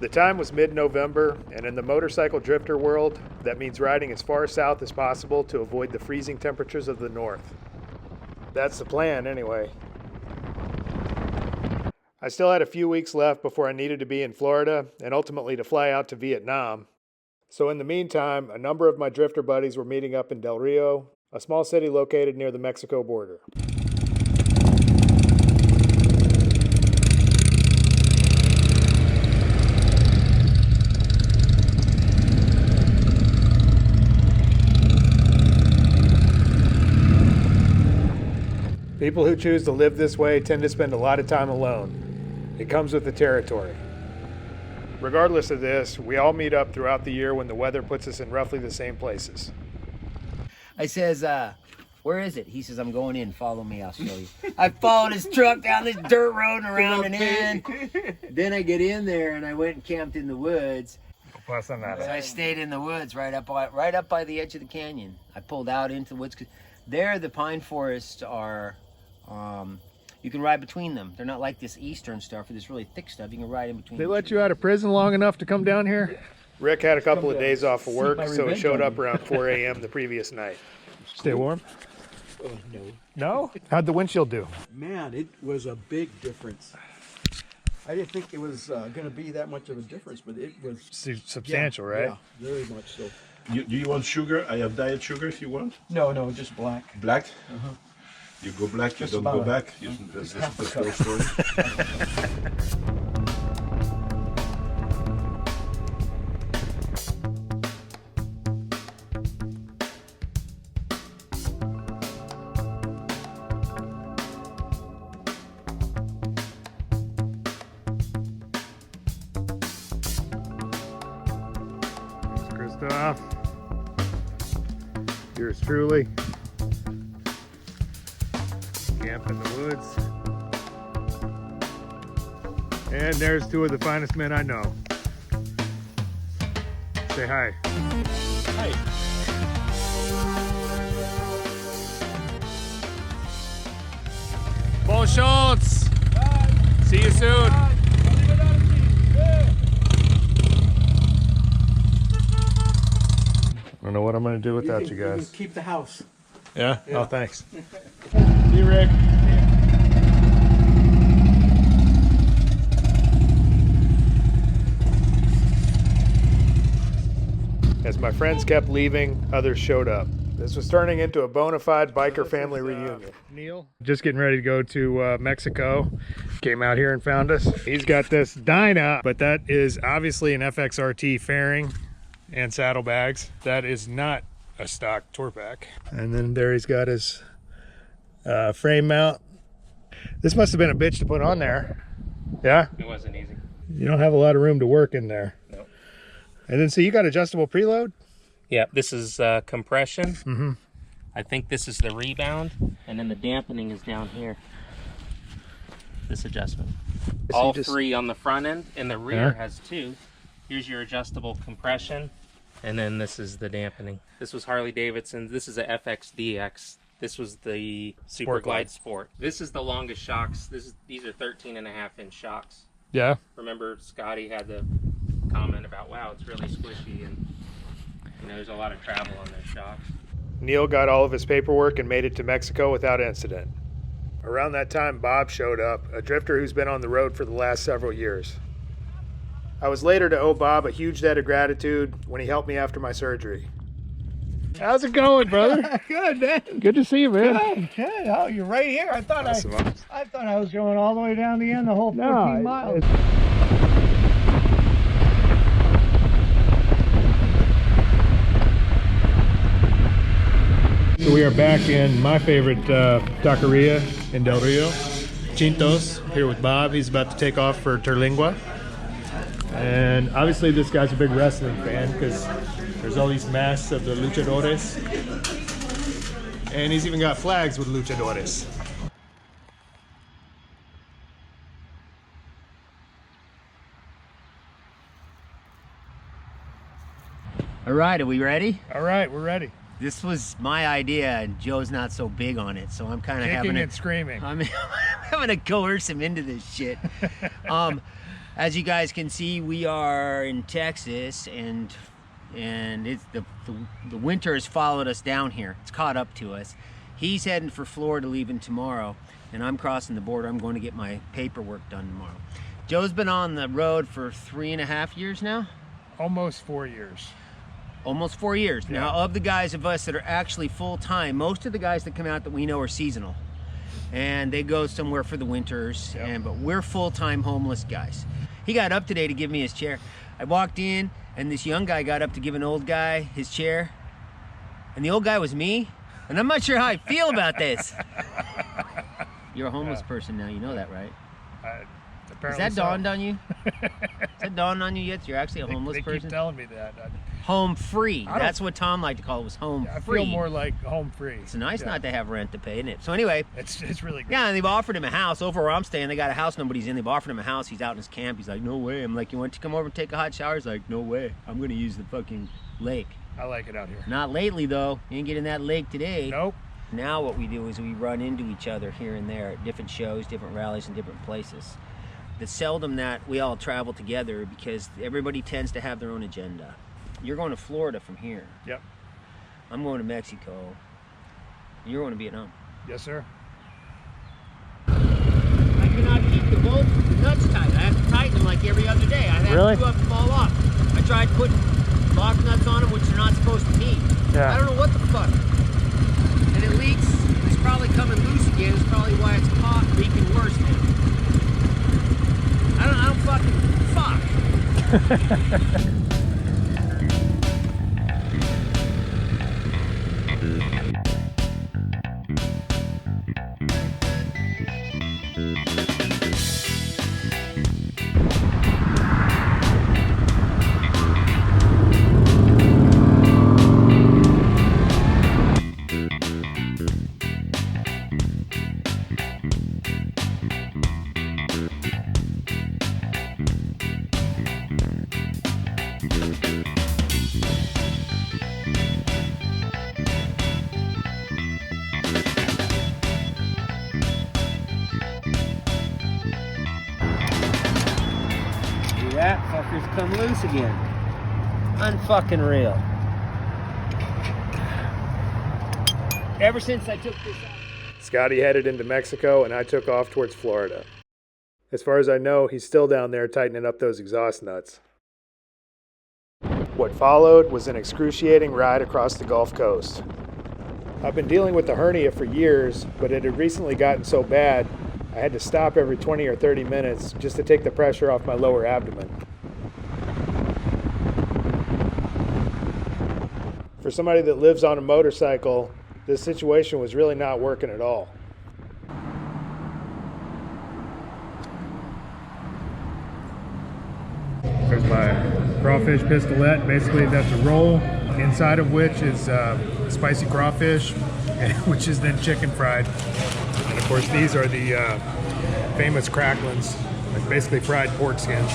The time was mid-November, and in the motorcycle drifter world, that means riding as far south as possible to avoid the freezing temperatures of the north. That's the plan, anyway. I still had a few weeks left before I needed to be in Florida and ultimately to fly out to Vietnam. So in the meantime, a number of my drifter buddies were meeting up in Del Rio, a small city located near the Mexico border. People who choose to live this way tend to spend a lot of time alone. It comes with the territory. Regardless of this, we all meet up throughout the year when the weather puts us in roughly the same places. I says, where is it? He says, I'm going in. Follow me. I'll show you. I followed his truck down this dirt road and around and in. Then I get in there and I went and camped in the woods. Plus on that. So I stayed in the woods right up by the edge of the canyon. I pulled out into the woods. There, the pine forests are... you can ride between them. They're not like this eastern stuff or this really thick stuff. You can ride in between. They let you out of prison long enough to come down here? Rick had a couple of days off of work, so he showed up around 4 a.m. the previous night. Stay warm? Oh, no. No? How'd the windshield do? Man, it was a big difference. I didn't think it was going to be that much of a difference, but it was... Substantial, right? Yeah, very much so. Do you want sugar? I have diet sugar if you want. No, just black. Black? Uh-huh. You go black, you Just don't go about back. That's the whole story. There's Christoph. Yours truly. Camp in the woods. And there's two of the finest men I know. Say hi. Hi. Paul Schultz. See you soon. I don't know what I'm going to do without you guys. can keep the house. Yeah? Oh, thanks. See you, Rick. As my friends kept leaving, others showed up. This was turning into a bona fide biker family reunion. Neil, just getting ready to go to Mexico. Came out here and found us. He's got this Dyna, but that is obviously an FXRT fairing and saddlebags. That is not a stock tour pack. And then there he's got his frame mount. This must have been a bitch to put on there. Yeah? It wasn't easy. You don't have a lot of room to work in there. Nope. And then, so you got adjustable preload? Yeah, this is compression. Mm-hmm. I think this is the rebound, and then the dampening is down here. This adjustment. So all three on the front end, and the rear has two. Here's your adjustable compression, and then this is the dampening. This was Harley Davidson. This is a FXDX. This was the Super Glide Sport. This is the longest shocks. These are 13.5-inch shocks. Yeah. Remember, Scotty had the comment about, wow, it's really squishy, and you know, there's a lot of travel on those shocks. Neil got all of his paperwork and made it to Mexico without incident. Around that time, Bob showed up, a drifter who's been on the road for the last several years. I was later to owe Bob a huge debt of gratitude when he helped me after my surgery. How's it going, brother? Good, man. Good to see you, man. Good. Oh, you're right here. I thought Awesome. I thought I was going all the way down the end, the whole 14 miles. So we are back in my favorite taqueria in Del Rio, Chintos, here with Bob. He's about to take off for Terlingua. And obviously this guy's a big wrestling fan because there's all these masks of the luchadores. And he's even got flags with luchadores. All right, are we ready? All right, we're ready. This was my idea, and Joe's not so big on it, so I'm kind of Kicking and screaming. I'm having to coerce him into this shit. As you guys can see, we are in Texas, and it's the winter has followed us down here. It's caught up to us. He's heading for Florida, leaving tomorrow, and I'm crossing the border. I'm going to get my paperwork done tomorrow. Joe's been on the road for 3.5 years now. Almost 4 years. Almost 4 years. Yeah. Now, of the guys of us that are actually full-time, most of the guys that come out that we know are seasonal, and they go somewhere for the winters. Yep. But we're full-time homeless guys. He got up today to give me his chair. I walked in, and this young guy got up to give an old guy his chair, and the old guy was me, and I'm not sure how I feel about this. You're a homeless person now, you know that, right? Has that dawned on you? Has that dawned on you yet? You're actually a homeless they person? keep telling me that. Home free. That's what Tom liked to call it, was home free. I feel more like home free. It's nice not to have rent to pay, isn't it? So anyway, It's really good. yeah, and they've offered him a house. Over where I'm staying, they got a house nobody's in. They've offered him a house. He's out in his camp. He's like, no way. I'm like, you want to come over and take a hot shower? He's like, no way. I'm going to use the fucking lake. I like it out here. Not lately, though. You ain't getting that lake today. Nope. Now what we do is we run into each other here and there at different shows, different rallies, and different places. It's seldom that we all travel together because everybody tends to have their own agenda. You're going to Florida from here. Yep. I'm going to Mexico. You're going to Vietnam. Yes, sir. I cannot keep the bolt nuts tight. I have to tighten them like every other day. I have Really? two of them fall off. I tried putting lock nuts on them, which they're not supposed to need. Yeah. I don't know what the fuck. And it leaks. It's probably coming loose again. It's probably why it's caught leaking worse now. I don't fucking fuck. That fucker's come loose again. Unfucking real. Ever since I took this out. Scotty headed into Mexico, and I took off towards Florida. As far as I know, he's still down there tightening up those exhaust nuts. What followed was an excruciating ride across the Gulf Coast. I've been dealing with the hernia for years, but it had recently gotten so bad I had to stop every 20 or 30 minutes just to take the pressure off my lower abdomen. For somebody that lives on a motorcycle, this situation was really not working at all. There's my crawfish pistolette. Basically, that's a roll, inside of which is spicy crawfish, which is then chicken fried. And of course, these are the famous cracklins, like basically fried pork skins.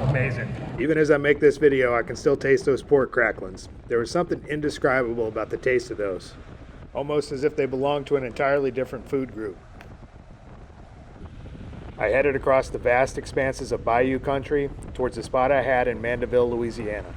Amazing. Even as I make this video, I can still taste those pork cracklins. There was something indescribable about the taste of those. Almost as if they belonged to an entirely different food group. I headed across the vast expanses of bayou country towards the spot I had in Mandeville, Louisiana.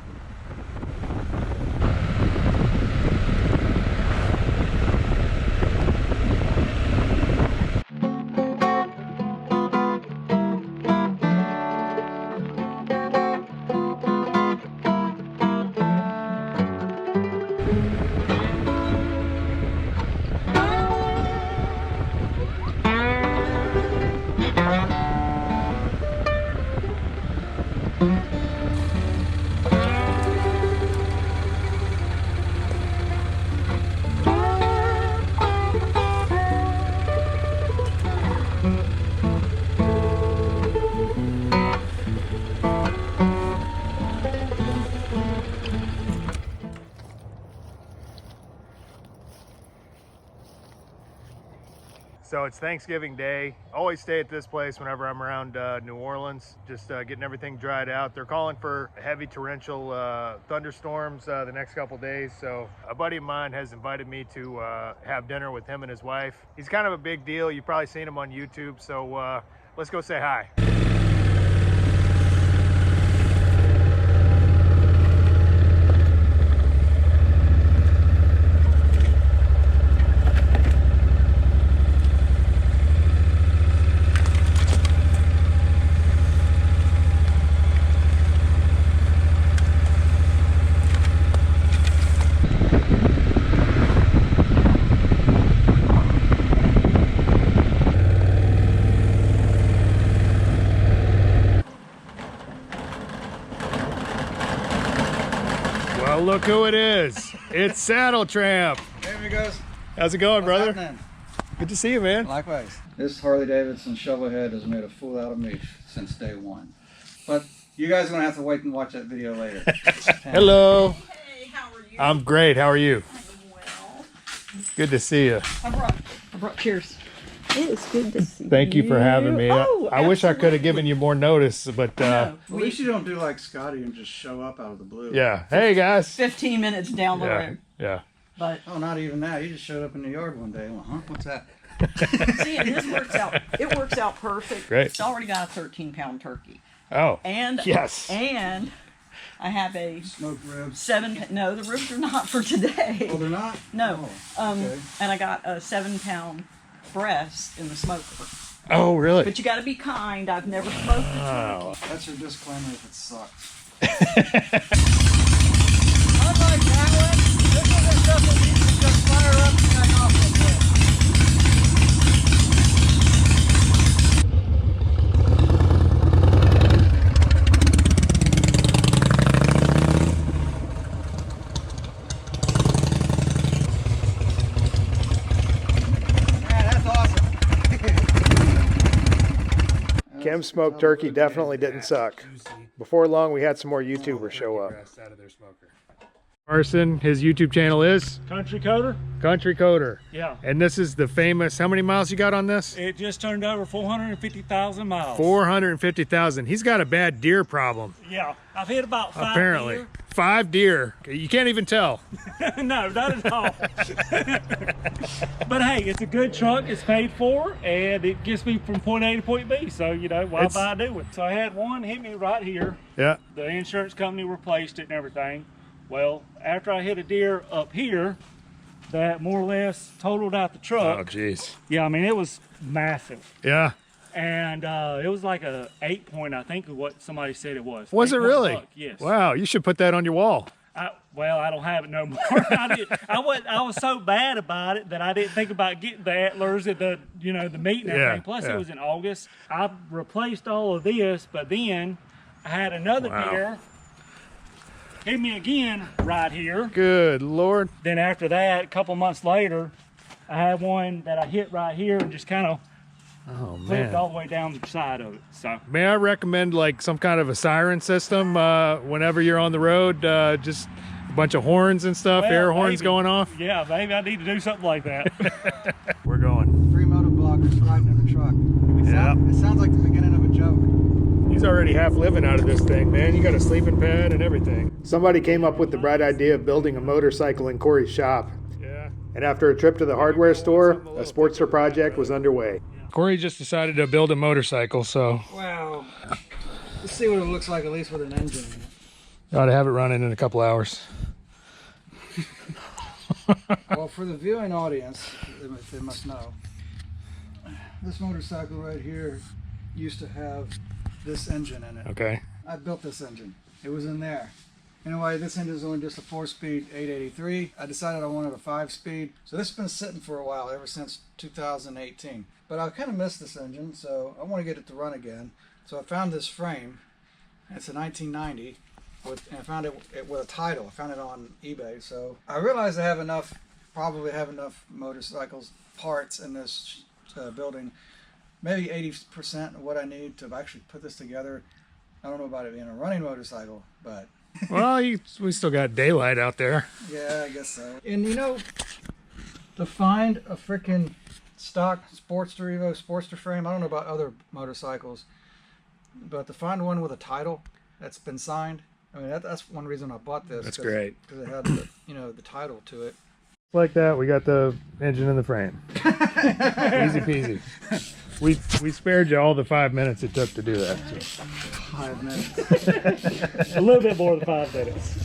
So it's Thanksgiving Day. I always stay at this place whenever I'm around New Orleans, just getting everything dried out. They're calling for heavy torrential thunderstorms the next couple days. So a buddy of mine has invited me to have dinner with him and his wife. He's kind of a big deal. You've probably seen him on YouTube. So Let's go say hi. Well, look who it is. It's Saddletramp. There we go. How's it going, brother? Happening? Good to see you, man. Likewise. This Harley Davidson shovelhead has made a fool out of me since day one. But you guys are going to have to wait and watch that video later. Hello. Hey, how are you? I'm great. How are you? I'm well. Good to see you. I brought cheers. It is good to see you. Thank you for having me. Oh, I wish I could have absolutely. given you more notice, but At least you don't do like Scotty and just show up out of the blue. yeah. Hey, guys. 15 minutes down the Yeah. road. Yeah. But Oh, not even that. You just showed up in the yard one day. Well, huh? What's that? see, and this works out. It works out perfect. Great. It's already got a 13-pound turkey. Oh. And Yes. And I have a Smoked ribs. no, the ribs are not for today. Oh, they're not? No. Oh, okay. And I got a 7-pound breast in the smoker. Oh, really? But you got to be kind. I've never smoked a turkey. Oh. That's your disclaimer if it sucks. Unlike that one, this is the stuff that needs to just fire up and turn off a bit. Man, that's awesome. Kim's smoked turkey definitely didn't suck. Before long, we had some more YouTubers show up. Carson, his YouTube channel is Country Coder? Country Coder. Yeah. And this is the famous, how many miles you got on this? It just turned over 450,000 miles. 450,000. He's got a bad deer problem, Yeah. I've hit about 5 apparently. deer. 5 deer. You can't even tell. No, not at all. But hey, it's a good truck. It's paid for, and it gets me from point A to point B. So, you know, why It's- buy a new one? So I had one hit me right here. Yeah. The insurance company replaced it and everything. Well, after I hit a deer up here, that more or less totaled out the Oh, truck. jeez. Yeah, I mean, it was massive. Yeah. And it was like a 8 point, I think, of what somebody said it was. Was it 8-point really? buck, yes. Wow, you should put that on your wall. Well, I don't have it no more. I was so bad about it that I didn't think about getting the antlers and the the meat and everything. Yeah, Plus, yeah. it was in August. I replaced all of this, but then I had another Wow. deer hit me again right here. Good Lord. Then after that, a couple months later, I had one that I hit right here and just kind of Oh, flipped man. all the way down the side of it. So. May I recommend like some kind of a siren system whenever you're on the road? Just a bunch of horns and stuff, Well, air horns maybe. going off? Yeah, maybe I need to do something like that. We're going. 3 motovloggers riding in a truck. It sounds like the beginning of a joke. He's already half living out of this thing, man. You got a sleeping pad and everything. Somebody came up with the bright idea of building a motorcycle in Corey's shop. Yeah. And after a trip to the hardware store, a Sportster project was underway. Corey just decided to build a motorcycle, so Wow. Let's see what it looks like, at least with an engine in it. ought to have it running in a couple hours. Well, for the viewing audience, they must know, this motorcycle right here used to have this engine in it. Okay. I built this engine. It was in there. Anyway, this engine is only just a 4-speed 883. I decided I wanted a 5-speed. So this has been sitting for a while, ever since 2018. But I kind of missed this engine, so I want to get it to run again. So I found this frame. It's a 1990. And I found it with a title. I found it on eBay. So I realized I have enough, probably have enough motorcycles parts in this building. Maybe 80% of what I need to actually put this together. I don't know about it being a running motorcycle, but Well, we still got daylight out there. yeah, I guess so. And you know, to find a freaking stock Sportster frame, I don't know about other motorcycles, but to find one with a title that's been signed, I mean, that's one reason I bought this. That's great. Because it had the, the title to it. Like that, we got the engine in the frame. Easy peasy. We spared you all the 5 minutes it took to do that. So. 5 minutes. A little bit more than 5 minutes.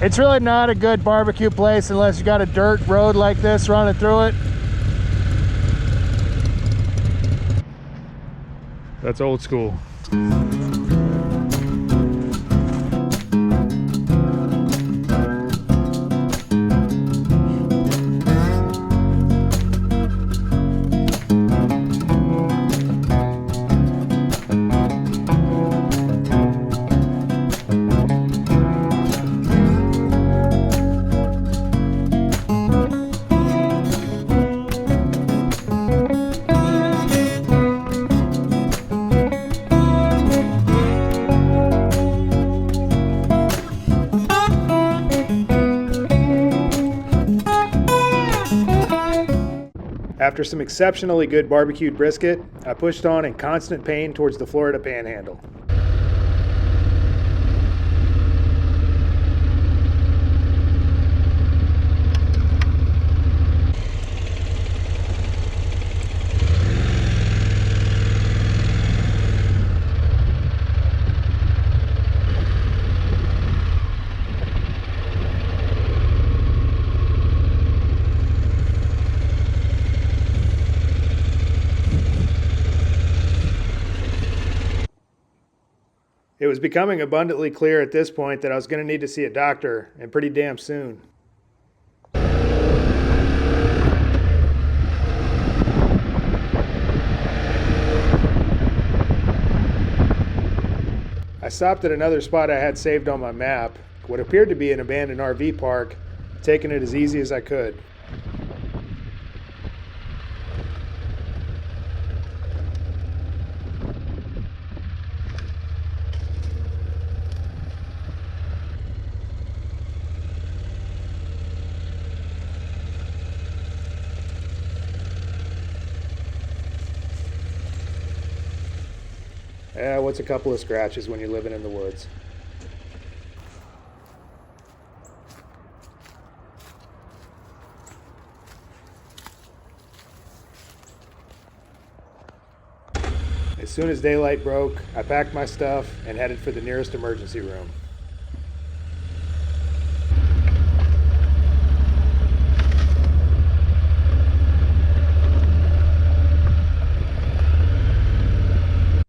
It's really not a good barbecue place unless you got a dirt road like this running through it. That's old school. After some exceptionally good barbecued brisket, I pushed on in constant pain towards the Florida Panhandle. It was becoming abundantly clear at this point that I was going to need to see a doctor, and pretty damn soon. I stopped at another spot I had saved on my map, what appeared to be an abandoned RV park, taking it as easy as I could. What's a couple of scratches when you're living in the woods? As soon as daylight broke, I packed my stuff and headed for the nearest emergency room.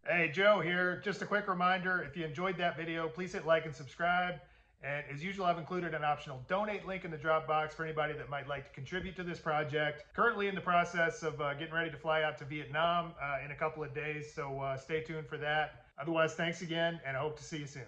Hey, Joe here. Just a quick reminder, if you enjoyed that video, please hit like and subscribe. And as usual, I've included an optional donate link in the drop box for anybody that might like to contribute to this project. Currently in the process of getting ready to fly out to Vietnam in a couple of days, so stay tuned for that. Otherwise, thanks again, and I hope to see you soon.